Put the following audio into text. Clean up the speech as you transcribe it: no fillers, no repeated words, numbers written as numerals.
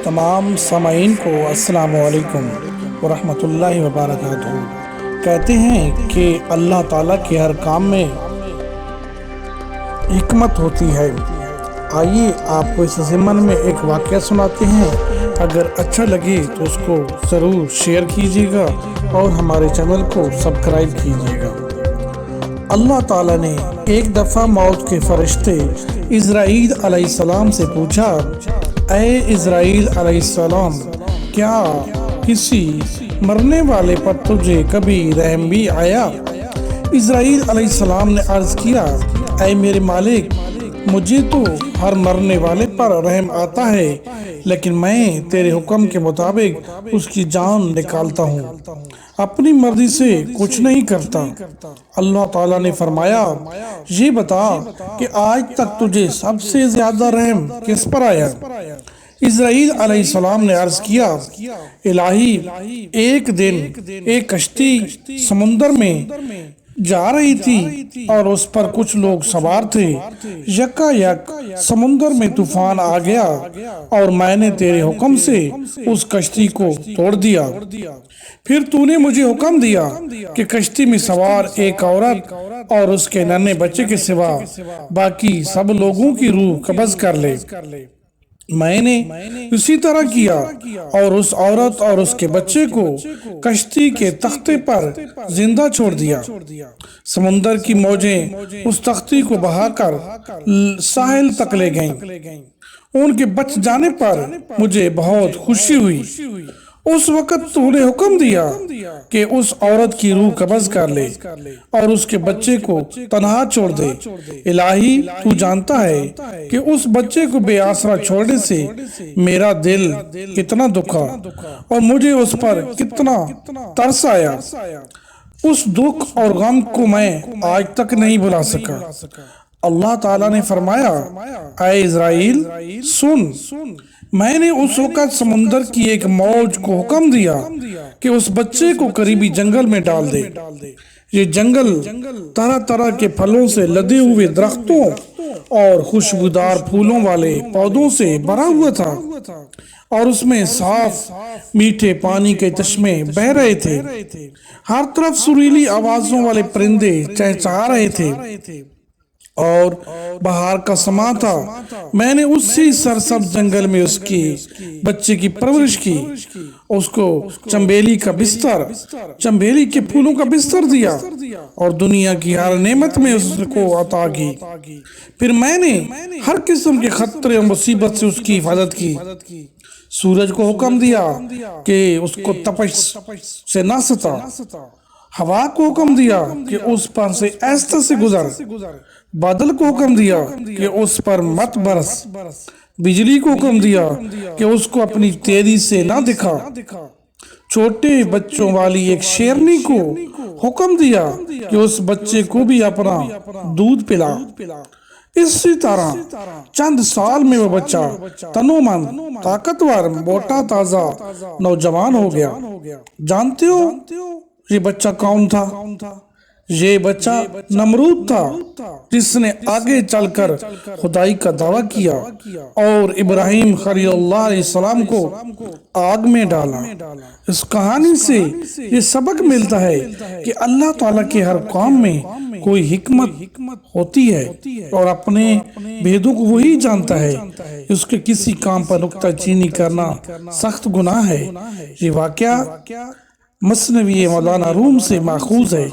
تمام سامعین کو السلام علیکم ورحمۃ اللہ وبرکاتہ۔ کہتے ہیں کہ اللہ تعالیٰ کے ہر کام میں حکمت ہوتی ہے۔ آئیے آپ کو اس ضمن میں ایک واقعہ سناتے ہیں۔ اگر اچھا لگے تو اس کو ضرور شیئر کیجیے گا اور ہمارے چینل کو سبسکرائب کیجیے گا۔ اللہ تعالیٰ نے ایک دفعہ موت کے فرشتے اسرائیل علیہ السلام سے پوچھا، اے اسرائیل علیہ السلام، کیا کسی مرنے والے پر تجھے کبھی رحم بھی آیا؟ اسرائیل علیہ السلام نے عرض کیا، اے میرے مالک، مجھے تو ہر مرنے والے پر رحم آتا ہے، لیکن میں تیرے حکم کے مطابق اس کی جان نکالتا ہوں، اپنی مرضی سے کچھ نہیں کرتا۔ اللہ تعالیٰ نے فرمایا، یہ بتا کہ آج تک تجھے سب سے زیادہ رحم کس پر آیا؟ اسرائیل علیہ السلام نے عرض کیا، الہی، ایک دن ایک کشتی سمندر میں جا رہی تھی اور اس پر کچھ لوگ سوار تھے۔ یکا یک سمندر میں طوفان آ گیا اور میں نے تیرے حکم سے اس کشتی کو توڑ دیا۔ پھر تو نے مجھے حکم دیا کہ کشتی میں سوار ایک عورت اور اس کے ننھے بچے کے سوا باقی سب لوگوں کی روح قبض کر لے۔ میں نے اسی طرح کیا اور اس عورت اور اس کے بچے کو کشتی کے تختے پر زندہ چھوڑ دیا۔ سمندر کی موجیں اس تختی کو بہا کر ساحل تک لے گئیں۔ ان کے بچ جانے پر مجھے بہت خوشی ہوئی۔ اس وقت تو نے حکم دیا کہ اس عورت کی روح قبض کر لے اور اس کے بچے کو تنہا چھوڑ دے۔ الہی، تو جانتا ہے کہ اس بچے کو بے آسرا چھوڑنے سے میرا دل کتنا دکھا اور مجھے اس پر کتنا ترس آیا۔ اس دکھ اور غم کو میں آج تک نہیں بھلا سکا۔ اللہ تعالیٰ نے فرمایا، اے اسرائیل، سن، میں نے اس وقت سمندر کی ایک موج کو حکم دیا کہ اس بچے کو قریبی جنگل میں ڈال دے۔ یہ جنگل طرح طرح کے پھلوں سے لدے ہوئے درختوں اور خوشبودار پھولوں والے پودوں سے بھرا ہوا تھا اور اس میں صاف میٹھے پانی کے چشمے بہہ رہے تھے۔ ہر طرف سریلی آوازوں والے پرندے چہچہا رہے تھے اور بہار کا سماں تھا۔ میں نے اسی سرسبز جنگل میں اس کی بچے کی پرورش کی، اس کو چنبیلی کا بستر، چنبیلی کے پھولوں کا بستر دیا اور دنیا کی ہر نعمت میں اس کو عطا کی۔ پھر میں نے ہر قسم کے خطرے اور مصیبت سے اس کی حفاظت کی۔ سورج کو حکم دیا کہ اس کو تپش سے نہ ستا، ہوا کو حکم دیا کہ اس پر سے ایستا سے گزر، بادل کو حکم دیا کہ اس پر مت برس، بجلی کو حکم دیا کہ اس کو اپنی تیزی سے نہ دکھا، چھوٹے بچوں والی ایک شیرنی کو حکم دیا کہ اس بچے کو بھی اپنا دودھ پلا۔ اسی طرح چند سال میں وہ بچہ تنومند، طاقتور، موٹا تازہ نوجوان ہو گیا۔ جانتے ہو یہ بچہ کون تھا؟ یہ بچہ نمرود تھا، جس نے آگے چل کر خدائی کا دعویٰ کیا اور ابراہیم خلیل اللہ علیہ السلام کو آگ میں ڈالا۔ اس کہانی سے یہ سبق ملتا ہے کہ اللہ تعالیٰ کے ہر کام میں کوئی حکمت ہوتی ہے اور اپنے بھیدوں کو وہی جانتا ہے۔ اس کے کسی کام پر نکتہ چینی کرنا سخت گناہ ہے۔ یہ واقعہ مثنوی مولانا روم سے ماخوذ ہے۔